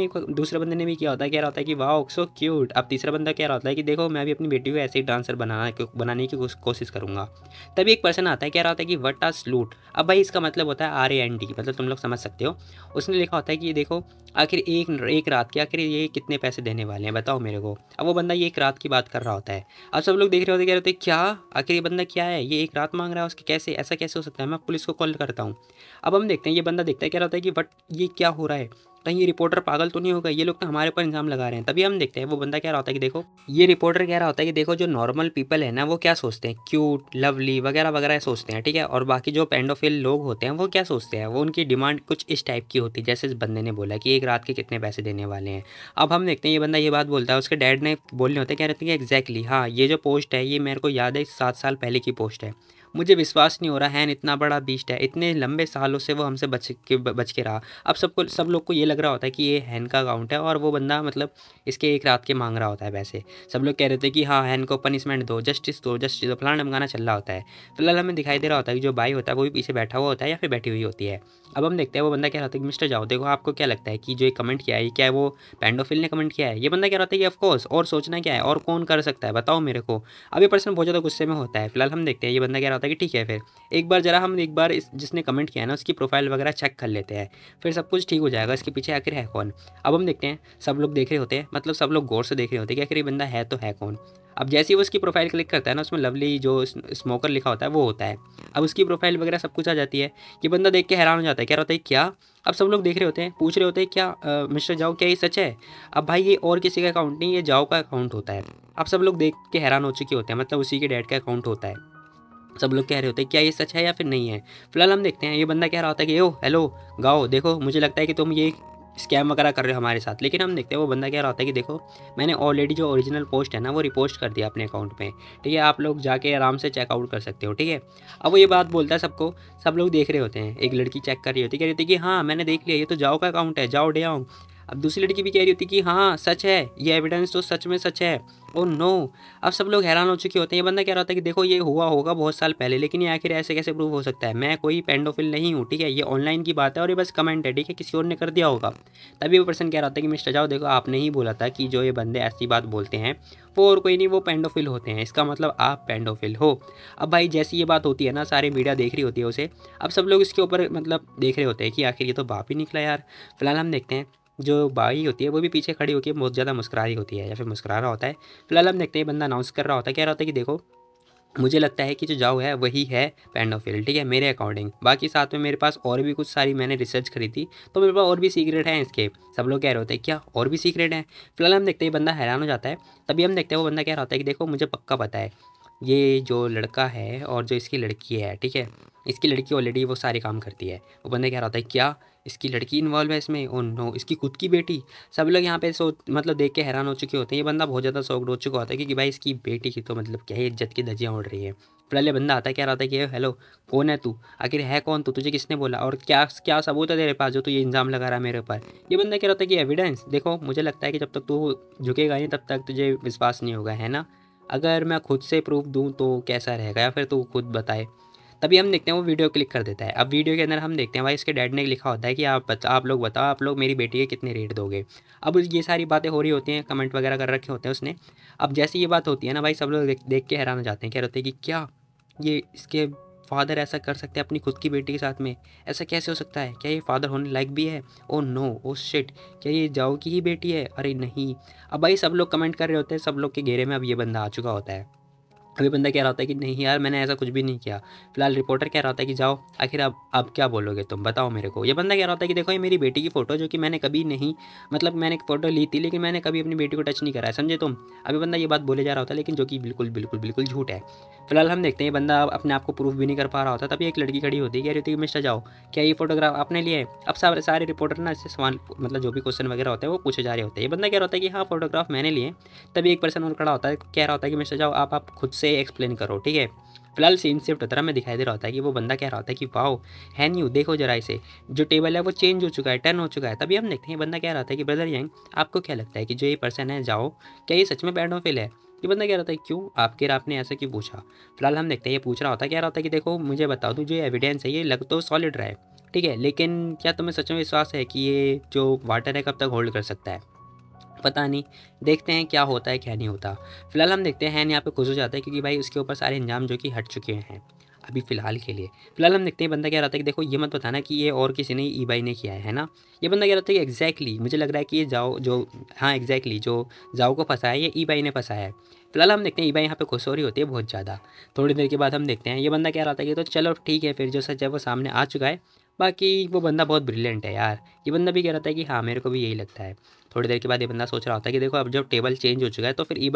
ने भी किया होता है, कह रहा होता है कि वाह सो क्यूट। अब तीसरा बंदा कह रहा होता है कि देखो मैं भी अपनी बेटी को ऐसे ही डांसर बनाने की कोशिश करूँगा। तभी एक पर्सन आता है, कह रहा होता है कि व्हाट आर स्लूट। अब भाई इसका मतलब होता है RAND, मतलब तुम लोग समझ सकते हो। उसने लिखा होता है कि ये देखो आखिर एक रात के आखिर ये कितने पैसे देने वाले हैं बताओ मेरे को। अब वो बंदा ये एक रात की बात कर रहा होता है। अब सब लोग देख रहे होते, कह रहे होते क्या आखिर ये बंदा क्या है, ये एक रात मांग रहा है उसकी, कैसे ऐसा कैसे हो सकता है, मैं पुलिस को कॉल करता हूँ। अब हम देखते हैं ये बंदा देखता है, कह रहा होता है कि बट ये क्या हो रहा है, कहीं ये रिपोर्टर पागल तो नहीं होगा, ये लोग तो हमारे ऊपर इल्ज़ाम लगा रहे हैं। तभी हम देखते हैं वो बंदा कह रहा होता है कि देखो, ये रिपोर्टर कह रहा होता है कि देखो जो नॉर्मल पीपल है ना वो क्या सोचते हैं, क्यूट लवली वगैरह वगैरह सोचते हैं, ठीक है, और बाकी जो पेंडोफिल लोग होते हैं वो क्या सोचते हैं, वो उनकी डिमांड कुछ इस टाइप की होती है जैसे इस बंदे ने बोला कि एक रात के कितने पैसे देने वाले हैं। अब हम देखते हैं ये बंदा ये बात बोलता है, उसके डैड ने बोलने होते हैं, कह रहे थे कि एग्जैक्टली हाँ ये जो पोस्ट है ये मेरे को याद है 7 साल पहले की पोस्ट है। मुझे विश्वास नहीं हो रहा हैन इतना बड़ा बीस्ट है, इतने लंबे सालों से वो हमसे बच के रहा। अब सब लोग को ये लग रहा होता है कि ये हैन का अकाउंट है और वो बंदा मतलब इसके एक रात के मांग रहा होता है पैसे। सब लोग कह रहे थे कि हाँ हैन को पनिशमेंट दो, जस्टिस दो, फलाना ढमकाना चल रहा होता है। फिलहाल हमें दिखाई दे रहा होता है कि जो भाई होता है वो भी पीछे बैठा हुआ होता है या फिर बैठी हुई होती है। अब हम देखते हैं वो बंदा कह रहा होता है कि मिस्टर जाओ, देखो आपको क्या लगता है कि जो ये कमेंट किया है क्या है वो पेंडोफिल ने कमेंट किया है? ये बंदा कह रहा होता है कि ऑफकोर्स, और सोचना क्या है, और कौन कर सकता है बताओ मेरे को। अब ये पर्सन बहुत ज़्यादा गुस्से में होता है। फिलहाल हम देखते हैं ये बंदा कह रहा होता है कि ठीक है फिर एक बार इस जिसने कमेंट किया है ना उसकी प्रोफाइल वगैरह चेक कर लेते हैं, फिर सब कुछ ठीक हो जाएगा, इसके पीछे आखिर है कौन। अब हम देखते हैं सब लोग देख रहे होते हैं, मतलब सब लोग गौर से देख रहे होते हैं कि आखिर ये बंदा है तो है कौन। अब जैसे ही वो उसकी प्रोफाइल क्लिक करता है ना उसमें लवली जो स्मोकर लिखा होता है वो होता है। अब उसकी प्रोफाइल वगैरह सब कुछ आ जाती है। ये बंदा देख के हैरान हो जाता है, कह रहा होता है क्या। अब सब लोग देख रहे होते हैं, पूछ रहे होते हैं क्या मिस्टर जाओ क्या ये सच है? अब भाई ये और किसी का अकाउंट नहीं, ये जाओ का अकाउंट होता है। अब सब लोग देख के हैरान हो चुके होते हैं, मतलब उसी के डैड का अकाउंट होता है। सब लोग कह रहे होते हैं क्या ये सच है या फिर नहीं है। फिलहाल हम देखते हैं ये बंदा कह रहा होता है कि ओ हेलो गाओ, देखो मुझे लगता है कि तुम ये स्कैम वगैरह कर रहे हो हमारे साथ। लेकिन हम देखते हैं वो बंदा कह रहा होता है कि देखो मैंने ऑलरेडी जो ओरिजिनल पोस्ट है ना वो रिपोस्ट कर दिया अपने अकाउंट में, ठीक है, आप लोग जाके आराम से चेकआउट कर सकते हो, ठीक है। अब वो ये बात बोलता है सबको, सब लोग देख रहे होते हैं। एक लड़की चेक कर रही होती है, कह रही होती है कि हाँ मैंने देख लिया, ये तो जाओ का अकाउंट है, जाओ डे आओ। अब दूसरी लड़की भी कह रही होती है कि हाँ सच है, ये एविडेंस तो सच में सच है। Oh no. अब सब लोग हैरान हो चुके होते हैं। ये बंदा कह रहा होता है कि देखो ये हुआ होगा बहुत साल पहले, लेकिन ये आखिर ऐसे कैसे प्रूव हो सकता है, मैं कोई पेंडोफिल नहीं हूँ, ठीक है, ये ऑनलाइन की बात है और ये बस कमेंट है, ठीक है, किसी और ने कर दिया होगा। तभी वो पर्सन कह रहा था कि मिस्टर जाओ देखो आपने ही बोला था कि जो ये बंदे ऐसी बात बोलते हैं वो और कोई नहीं, वो पेंडोफिल होते हैं, इसका मतलब आप पेंडोफिल हो। अब भाई जैसी ये बात होती है ना सारी मीडिया देख रही होती है उसे। अब सब लोग इसके ऊपर मतलब देख रहे होते हैं कि आखिर ये तो बाप ही निकला यार। फिलहाल हम देखते हैं जो बाई होती है वो भी पीछे खड़ी होकर बहुत ज़्यादा मुस्कुरा रही होती है या फिर मुस्कुरा रहा होता है। फिलहाल हम देखते हैं बंदा अनाउंस कर रहा होता है, कह रहा होता है कि देखो मुझे लगता है कि जो जाओ है वही है पेंडोफिल, ठीक है, मेरे अकॉर्डिंग। बाकी साथ में मेरे पास और भी कुछ सारी मैंने रिसर्च करी थी तो मेरे पास और भी सीक्रेट हैं इसके। सब लोग कह रहे होते हैं क्या और भी सीक्रेट हैं। फिलहाल हम देखते हैं बंदा हैरान हो जाता है। तभी हम देखते हैं वो बंदा कह रहा होता है कि देखो मुझे पक्का पता है ये जो लड़का है और जो इसकी लड़की है, ठीक है, इसकी लड़की ऑलरेडी वो सारे काम करती है। वो बंदा कह रहा होता है क्या इसकी लड़की इन्वॉल्व है इसमें? ओह नो, इसकी खुद की बेटी। सब लोग यहाँ पे मतलब देख के हैरान हो चुके होते हैं। ये बंदा बहुत ज़्यादा शॉक्ड हो चुका होता है क्योंकि भाई इसकी बेटी की तो मतलब क्या है इज्जत की धज्जियाँ उड़ रही है। फिलहाल ये बंदा आता है, कह रहा था कि हेलो कौन है तू, आखिर है कौन तू, तुझे किसने बोला और क्या क्या सबूत है तेरे पास जो तू ये इल्ज़ाम लगा रहा है मेरे ऊपर। ये बंदा कह रहा था कि एविडेंस देखो, मुझे लगता है कि जब तक तू झुकेगा नहीं तब तक तुझे विश्वास नहीं होगा, है ना। अगर मैं खुद से प्रूफ दूँ तो कैसा रहेगा, या फिर तू खुद बताए। तभी हम देखते हैं वो वीडियो क्लिक कर देता है। अब वीडियो के अंदर हम देखते हैं भाई इसके डैड ने लिखा होता है कि आप लोग बताओ, आप लोग मेरी बेटी के कितने रेट दोगे। अब ये सारी बातें हो रही होती हैं, कमेंट वगैरह कर रखे होते हैं उसने। अब जैसे ये बात होती है ना भाई सब लोग देख के हैरान हो जाते हैं, कह रहे होते हैं कि क्या ये इसके फादर ऐसा कर सकते हैं अपनी खुद की बेटी के साथ में, ऐसा कैसे हो सकता है, क्या ये फादर होने लायक भी है। ओ नो, ओ शिट, क्या ये जाओ की ही बेटी है? अरे नहीं। अब भाई सब लोग कमेंट कर रहे होते हैं, सब लोग के घेरे में अब ये बंदा आ चुका होता है। अभी बंदा कह रहा होता है कि नहीं यार मैंने ऐसा कुछ भी नहीं किया। फिलहाल रिपोर्टर कह रहा होता है कि जाओ आखिर अब क्या बोलोगे तुम, बताओ मेरे को। ये बंदा कह रहा होता है कि देखो ये मेरी बेटी की फ़ोटो जो कि मैंने कभी नहीं, मतलब मैंने एक फ़ोटो ली थी लेकिन मैंने कभी अपनी बेटी को टच नहीं करा है, समझे तुम। अभी बंदा ये बात बोले जा रहा होता है लेकिन जो कि बिल्कुल बिल्कुल बिल्कुल झूठ है। फिलहाल हम देखते हैं ये बंदा अपने आप को प्रूफ भी नहीं कर पा रहा होता। तभी एक लड़की खड़ी होती है, कह रही होती है कि मिस्टर जाओ क्या ये फोटोग्राफ आपने लिया है। अब सारे रिपोर्टर ना इससे सवाल मतलब जो भी क्वेश्चन वगैरह होते हैं वो पूछे जा रहे होते हैं। ये बंदा कह रहा होता है कि हाँ फोटोग्राफ मैंने लिए। तभी एक पर्सन और खड़ा होता है, कह रहा होता है कि मिस्टर जाओ आप खुद से एक्सप्लेन करो, ठीक है। फिलहाल सीन शिफ्ट होता है, में दिखाई दे रहा होता है कि वो बंदा कह रहा होता है कि वाओ है न्यू, देखो जरा इसे, जो टेबल है वो चेंज हो चुका है, टर्न हो चुका है। तभी हम देखते हैं बंदा कह रहा था कि ब्रदर यंग आपको क्या लगता है कि जो ये पर्सन है जाओ क्या ये सच में पेडोफिल है। ये बंदा कह रहा था क्यों आपने ऐसा क्यों पूछा। फिलहाल हम देखते हैं ये पूछ रहा होता है, कह रहा होता है कि देखो मुझे बता दूँ जो एविडेंस है ये लग तो सॉलिड रहा है, ठीक है, लेकिन क्या तुम्हें सच में विश्वास है कि ये जो वाटर है कब तक होल्ड कर सकता है। पता नहीं, देखते हैं क्या होता है क्या नहीं होता। फिलहाल हम देखते हैं यहाँ पे खुश हो जाता है क्योंकि भाई उसके ऊपर सारे इंजाम जो कि हट चुके हैं अभी फ़िलहाल के लिए। फिलहाल हम देखते हैं बंदा कह रहा था कि देखो ये मत बताना कि ये और किसी ने ई बाई ने किया है ना। ये बंदा कह रहा था कि एग्जैक्टली मुझे लग रहा है कि ये जाओ जो हाँ एग्जैक्टली जो जाओ को फंसाया है ये ई बाई ने फंसाया है। फिलहाल हम देखते हैं ई बाई यहाँ पे खुश हो रही होती है बहुत ज़्यादा। थोड़ी देर के बाद हम देखते हैं ये बंदा कह रहा था कि तो चलो ठीक है फिर जो सच है वो सामने आ चुका है। बाकी वो बंदा बहुत ब्रिलियंट है यार। ये बंदा भी कह रहा था कि हाँ मेरे को भी यही लगता है। थोड़ी देर के बाद ये बंदा सोच रहा होता है कि देखो अब जब टेबल चेंज हो चुका है तो फिर ई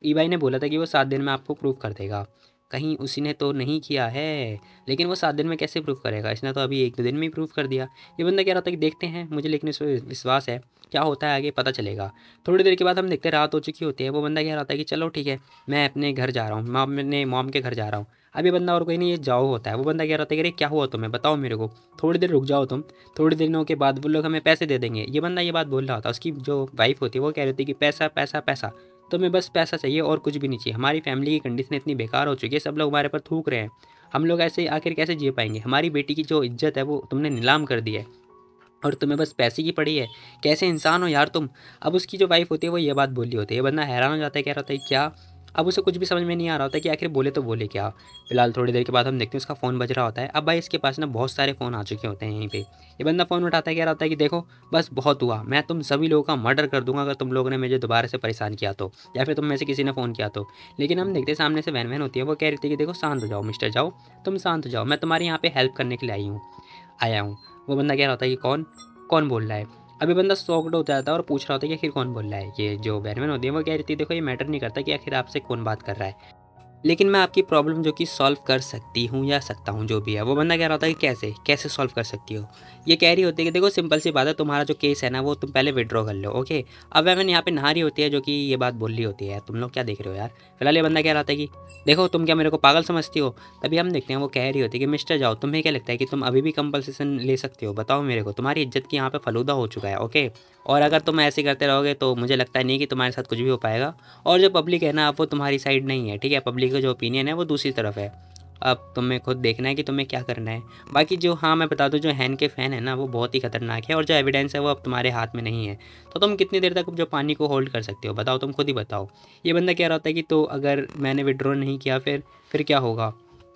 बाई ने बोला था कि वो 7 दिन में आपको प्रूव कर देगा। कहीं उसने तो नहीं किया है। लेकिन वो 7 दिन में कैसे प्रूव करेगा? इसने तो अभी 1-2 दिन में ही प्रूव कर दिया। ये बंदा कह रहा था कि देखते हैं, मुझे लेकिन इस पे विश्वास है, क्या होता है आगे पता चलेगा। थोड़ी देर के बाद हम देखते हैं रात हो चुकी होती है। वो बंदा कह रहा था कि चलो ठीक है, मैं अपने घर जा रहा हूँ, मैं अपने मॉम के घर जा रहा हूँ। अब ये बंदा और कोई नहीं, ये जाओ होता है। वो बंदा कह रहा था कि अरे क्या हुआ तुम्हें, बताओ मेरे को, थोड़ी देर रुक जाओ तुम, थोड़ी दिनों के बाद वो लोग हमें पैसे दे देंगे। ये बंदा ये बात बोल रहा था। उसकी जो वाइफ होती है वो कह रही थी कि पैसा पैसा पैसा, तुम्हें बस पैसा चाहिए और कुछ भी नहीं चाहिए। हमारी फैमिली की कंडीशन इतनी बेकार हो चुकी है, सब लोग हमारे पर थूक रहे हैं, हम लोग ऐसे आखिर कैसे जी पाएंगे? हमारी बेटी की जो इज्जत है वो तुमने नीलाम कर दी है और तुम्हें बस पैसे की पड़ी है। कैसे इंसान हो यार तुम? अब उसकी जो वाइफ होती है वो ये बात बोल रही होती है। ये बंदा हैरान हो जाता है, कह रहा होता है क्या? अब उसे कुछ भी समझ में नहीं आ रहा होता है कि आखिर बोले तो बोले क्या। फिलहाल थोड़ी देर के बाद हम देखते हैं उसका फ़ोन बज रहा होता है। अब भाई इसके पास ना बहुत सारे फ़ोन आ चुके होते हैं यहीं पे। ये बंदा फ़ोन उठाता है, कह रहा होता है कि देखो बस बहुत हुआ, मैं तुम सभी लोगों का मर्डर कर दूंगा अगर तुम लोगों ने मुझे दोबारा से परेशान किया तो, या फिर तुम में से किसी ने फ़ोन किया तो। लेकिन हम देखते हैं सामने से वैन वैन होती है। वो कह रही थी कि देखो शांत हो जाओ मिस्टर, जाओ तुम शांत हो जाओ, मैं तुम्हारे यहाँ पे हेल्प करने के लिए आया हूँ। वो बंदा कह रहा होता है कि कौन कौन बोल रहा है? अभी बंदा शॉक्ड हो जाता है और पूछ रहा होता है कि आखिर कौन बोल रहा है। ये जो बैरमैन होती है वो कह रही थी देखो ये मैटर नहीं करता कि आखिर आपसे कौन बात कर रहा है, लेकिन मैं आपकी प्रॉब्लम जो कि सॉल्व कर सकती हूँ या सकता हूँ जो भी है। वो बंदा कह रहा होता है कि कैसे कैसे सॉल्व कर सकती हो? ये कह रही होती है कि देखो सिंपल सी बात है, तुम्हारा जो केस है ना वो तुम पहले विड्रॉ कर लो, ओके। अब वह यहाँ पे नहा रही होती है जो कि ये बात बोल रही होती है, तुम लोग क्या देख रहे हो यार? फिलहाल ये बंदा कह रहा था कि देखो तुम क्या मेरे को पागल समझती हो? तभी हम देखते हैं वो कह रही होती है कि मिस्टर जाओ, तुम्हें क्या लगता है कि तुम अभी भी कंपल्सेशन ले सकते हो? बताओ मेरे को, तुम्हारी इज्जत की यहाँ पे फलूदा हो चुका है, ओके। और अगर तुम ऐसे करते रहोगे तो मुझे लगता नहीं कि तुम्हारे साथ कुछ भी हो पाएगा। और जो पब्लिक है ना, अब वो तुम्हारी साइड नहीं है, ठीक है। पब्लिक का जो ओपिनियन है वो दूसरी तरफ है। अब तुम्हें खुद देखना है कि तुम्हें क्या करना है। बाकी जो, हाँ मैं बता दूं, जो हैन के फ़ैन है ना वो बहुत ही खतरनाक है और जो एविडेंस है वो अब तुम्हारे हाथ में नहीं है। तो तुम कितनी देर तक जो पानी को होल्ड कर सकते हो, बताओ, तुम खुद ही बताओ। ये बंदा कह रहा होता है कि तो अगर मैंने विड्रॉ नहीं किया फिर क्या होगा?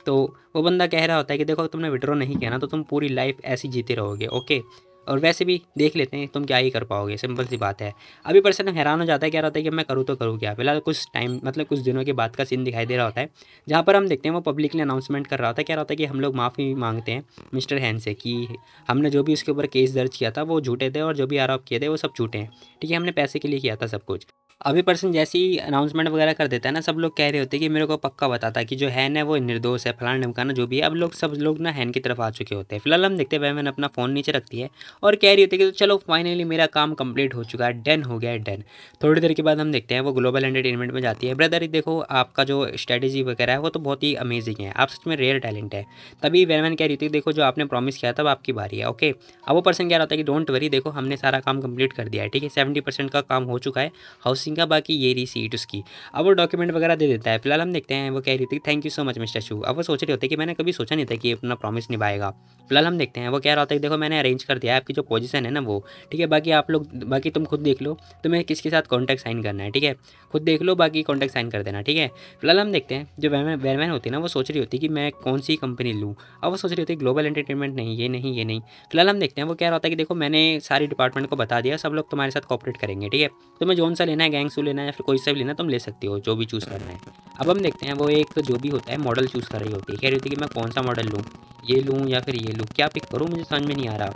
तो वो बंदा कह रहा होता है कि देखो तुमने विड्रॉ नहीं किया ना तो तुम पूरी लाइफ ऐसी जीते रहोगे, ओके। और वैसे भी देख लेते हैं तुम क्या ही कर पाओगे, सिंपल सी बात है। अभी पर्सन हैरान हो जाता है, कह रहा होता है कि मैं करूँ तो करूँ क्या? फिलहाल कुछ टाइम मतलब कुछ दिनों के बाद का सीन दिखाई दे रहा होता है, जहाँ पर हम देखते हैं वो पब्लिकली अनाउंसमेंट कर रहा होता है, कह रहा होता है कि हम लोग माफ़ी मांगते हैं मिस्टर हैन से कि हमने जो भी उसके ऊपर केस दर्ज किया था वो झूठे थे और जो भी आरोप किए थे वो सब झूठे हैं, ठीक है, हमने पैसे के लिए किया था सब कुछ। अभी पर्सन जैसे ही अनाउंसमेंट वगैरह कर देता है ना, सब लोग कह रहे होते हैं कि मेरे को पक्का बताता है कि जो हैन है वो निर्दोष है, फलाना ढिमकाना जो भी है। अब लोग सब लोग ना हैन की तरफ आ चुके होते हैं। फिलहाल हम देखते हैं वह अपना फ़ोन नीचे रखती है और कह रही होती है कि तो चलो फाइनली मेरा काम कंप्लीट हो चुका है, डन हो गया है, डन। थोड़ी देर के बाद हम देखते हैं वो ग्लोबल एंटरटेनमेंट में जाती है। ब्रदर देखो आपका जो स्ट्रेटेजी वगैरह है वो तो बहुत ही अमेजिंग है, आप सच में रेयर टैलेंट है। तभी वैन कह रही थी देखो जो आपने प्रॉमिस किया था अब आपकी बारी है, ओके। अब वो पर्सन कह रहा था कि डोंट वरी, देखो हमने सारा काम कंप्लीट कर दिया है, ठीक है, 70% का काम हो चुका है हाउसिंग का, बाकी ये रही सीट उसकी। अब वो डॉक्यूमेंट वगैरह दे देता है। फिलहाल हम देखते हैं वो कह रही थी thank you so much mister Shu. अब वो सोच रहे होते हैं कि मैंने कभी सोचा नहीं था कि ये अपना प्रॉमिस निभाएगा। फिलहाल हम देखते हैं वो कह रहा होता है कि देखो मैंने अरेंज कर दिया है आपकी जो पोजीशन है ना वो, ठीक है, बाकी आप लोग, बाकी तुम खुद देख लो तुम्हें किसके साथ कॉन्टैक्ट साइन करना है, ठीक है, खुद देख लो, बाकी कॉन्टैक्ट साइन कर देना, ठीक है। फिलहाल हम देखते हैं जो वेयरमैन होती है ना वो सोच रही होती है कि मैं कौन सी कंपनी लूँ। अब वो सोच रही होती है ग्लोबल एंटरटेनमेंट नहीं, ये नहीं, ये नहीं। फिलहाल हम देखते हैं वो कह रहा होता है कि देखो मैंने सारी डिपार्टमेंट को बता दिया, सब लोग तुम्हारे साथ कॉपरेट करेंगे, ठीक है। तुम्हें जोन सा लेना है, गैंगसू लेना है या फिर कोई सा भी लेना है तुम ले सकती हो, जो भी चूज़ करना है। अब हम देखते हैं वो एक जो भी होता है मॉडल चूज़ कर रही होती है, कह रही होती है कि मैं कौन सा मॉडल लूँ, ये लूँ या फिर ये लूँ, क्या पिक करूँ, मुझे समझ में नहीं आ रहा।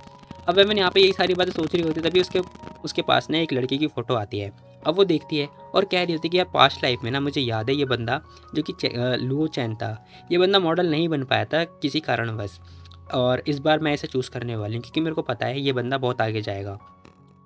अब मैंने यहाँ पे यही सारी बातें सोच रही होती है, तभी उसके उसके पास ना एक लड़की की फ़ोटो आती है। अब वो देखती है और कह रही होती है कि यार पास्ट लाइफ में ना मुझे याद है ये बंदा जो कि लुओ चैन था, ये बंदा मॉडल नहीं बन पाया था किसी कारणवश, और इस बार मैं इसे चूज़ करने वाली हूँ क्योंकि मेरे को पता है ये बंदा बहुत आगे जाएगा।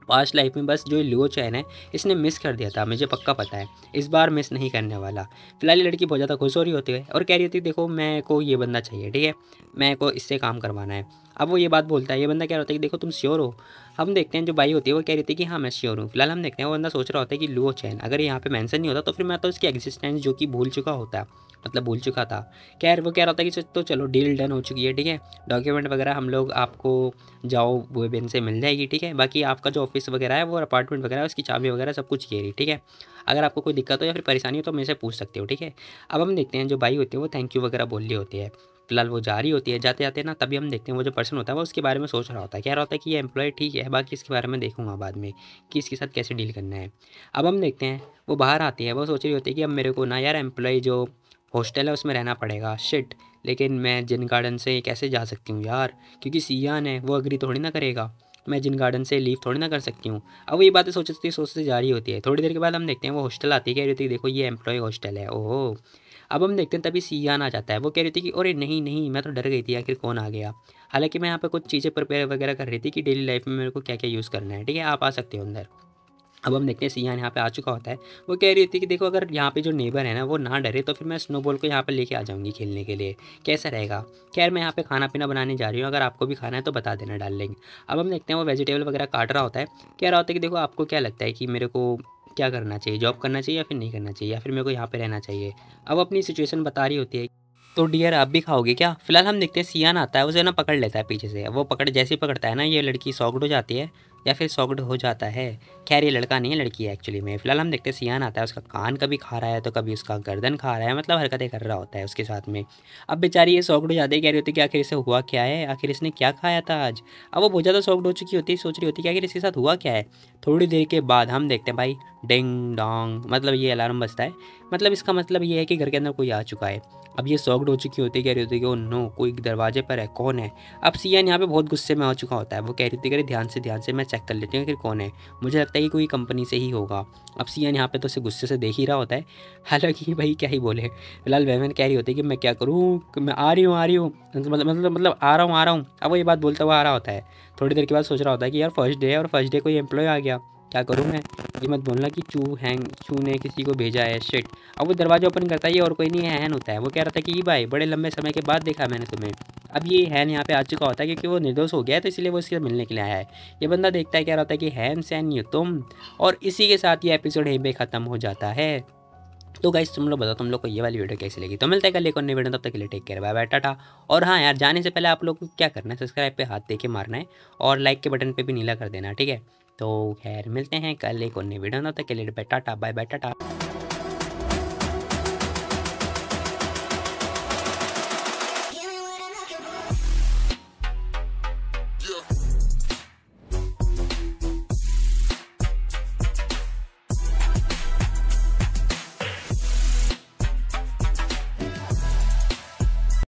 पास्ट लाइफ में बस जो लियो चैन है इसने मिस कर दिया था, मुझे पक्का पता है, इस बार मिस नहीं करने वाला। फिलहाल ये लड़की बहुत ज़्यादा खुश हो रही होती है और कह रही होती है देखो मेरे को ये बंदा चाहिए, ठीक है, मेरे को इससे काम करवाना है। अब वो ये बात बोलता है, ये बंदा कह रहा होता है कि देखो तुम श्योर हो? हम देखते हैं जो बाई होती है वो कह रही थी कि हाँ मैं श्योर हूँ। फिलहाल हम देखते हैं वो बंदा सोच रहा होता है कि लुओ चैन अगर यहाँ पे मेंशन नहीं होता तो फिर मैं तो इसकी एग्जिस्टेंस जो कि भूल चुका होता, मतलब भूल चुका था। खैर वो कह रहा था कि तो चलो डील डन हो चुकी है, ठीक है, डॉक्यूमेंट वगैरह हम लोग आपको जाओ वो बेन से मिल जाएगी, ठीक है, बाकी आपका जो ऑफिस वगैरह है वो अपार्टमेंट वगैरह उसकी चाबी वगैरह सब कुछ ये रही, ठीक है। अगर आपको कोई दिक्कत हो या फिर परेशानी हो तो मेरे से पूछ सकते हो, ठीक है। अब हम देखते हैं जो बाई होती है वो थैंक यू वगैरह बोल रही होती है। फिलहाल वो जा रही होती है, जाते जाते ना तभी हम देखते हैं वो जो पर्सन होता है वो उसके बारे में सोच रहा होता है, कह रहा होता है कि ये एम्प्लॉय ठीक है, बाकी इसके बारे में देखूंगा बाद में कि इसके साथ कैसे डील करना है। अब हम देखते हैं वो बाहर आती है, वो सोच रही होती है कि अब मेरे को ना यार एम्प्लॉय जो हॉस्टल है उसमें रहना पड़ेगा, शिट, लेकिन मैं जिन गार्डन से कैसे जा सकती हूँ यार, क्योंकि सियान है वो अग्री थोड़ी ना करेगा। मैं जिन गार्डन से लीव थोड़ी ना कर सकती हूँ। अब वो ये बातें सोचती जा रही होती है। थोड़ी देर के बाद हम देखते हैं वो हॉस्टल आती है, कह रही होती है देखो ये एम्प्लॉय हॉस्टल है। ओहो! अब हम देखते हैं तभी सियान आ जाता है। वो कह रही थी कि अरे नहीं, नहीं, मैं तो डर गई थी आखिर कौन आ गया। हालाँकि मैं यहाँ पे कुछ चीज़ें प्रिपेयर वगैरह कर रही थी कि डेली लाइफ़ में मेरे को क्या-क्या यूज़ करना है, ठीक है? आप आ सकते हो अंदर। अब हम देखते हैं सियान यहाँ पे आ चुका होता है। वो कह रही होती है कि देखो अगर यहाँ पे जो नेबर है ना वो ना डरे तो फिर मैं स्नोबॉल को यहाँ पे लेके आ जाऊँगी खेलने के लिए, कैसा रहेगा? खैर मैं यहाँ पे खाना-पीना बनाने जा रही हूँ, अगर आपको भी खाना है तो बता देना डार्लिंग। अब हम देखते हैं वो वेजिटेबल वगैरह काट रहा होता है, कह रहा होता है कि देखो आपको क्या लगता है कि मेरे को क्या करना चाहिए? जॉब करना चाहिए या फिर नहीं करना चाहिए या फिर मेरे को यहाँ पे रहना चाहिए? अब अपनी सिचुएशन बता रही होती है। तो डियर आप भी खाओगे क्या? फिलहाल हम देखते हैं सियान आता है, उसे ना पकड़ लेता है पीछे से। वो पकड़ जैसे ही पकड़ता है ना ये लड़की शॉक्ड हो जाती है या फिर शॉक्ड हो जाता है। खैर ये लड़का नहीं है, लड़की है एक्चुअली में। फिलहाल हम देखते हैं सियान आता है, उसका कान कभी खा रहा है तो कभी उसका गर्दन खा रहा है, मतलब हरकतें कर रहा होता है उसके साथ में। अब बेचारी ये शॉक्ड हो जाती है, कह रही होती है कि आखिर इसे हुआ क्या है? आखिर इसने क्या खाया था आज? अब वो बहुत ज़्यादा शॉक्ड हो चुकी होती है, सोच रही होती है कि आखिर इसके साथ हुआ क्या है? थोड़ी देर के बाद हम देखते हैं भाई डिंग डोंग, मतलब ये अलार्म बजता है। मतलब इसका मतलब ये है कि घर के अंदर कोई आ चुका है। अब ये शॉक्ड हो चुकी होती है, कह रही होती है कि ओह नो कोई दरवाजे पर है, कौन है? अब सियान यहाँ पे बहुत गुस्से में हो चुका होता है। वो कह रही थी कि अरे ध्यान से मैं चेक कर लेती हूँ कि कौन है। मुझे लगता है कि कोई कंपनी से ही होगा। अब सियान यहाँ पे तो उसे गुस्से से देख ही रहा होता है। हालाँकि भाई क्या ही बोले। फिलहाल वहमन कह रही होती है कि मैं क्या करूँ? कि मैं आ रही हूँ। मतलब आ रहा हूँ। अब वो ये बात बोलता हुआ आ रहा होता है। थोड़ी देर के बाद सोच रहा होता है कि यार फर्स्ट डे है और फर्स्ट डे कोई एम्प्लॉय आ गया। क्या करूँ मैं? ये मत बोलना कि चू ने किसी को भेजा है, शिट। अब वो दरवाज़ा ओपन करता है, ये और कोई नहीं है, हैन होता है। वो कह रहा था कि ई भाई बड़े लंबे समय के बाद देखा मैंने तुम्हें। अब ये हैन यहाँ पे आ चुका होता है क्योंकि वो निर्दोष हो गया है तो इसलिए वो इससे मिलने के लिए आया है। ये बंदा देखता है, कह रहा होता है कि हैन सैन ये तुम। और इसी के साथ ये एपिसोड यहीं पे ख़त्म हो जाता है। तो गाइस तुम लोग बताओ तुम लोग को ये वाली वीडियो कैसी लगी? तो मिलते हैं कल एक और नई वीडियो, तब तक के लिए take care, bye bye, tata. और हाँ यार, जाने से पहले आप लोग को क्या करना है, सब्सक्राइब पे हाथ दे के मारना है और लाइक के बटन पे भी नीला कर देना, ठीक है? तो खैर मिलते हैं कल एक और नई वीडियो, तब तक के लिए टाटा, बाय बाय, टाटा।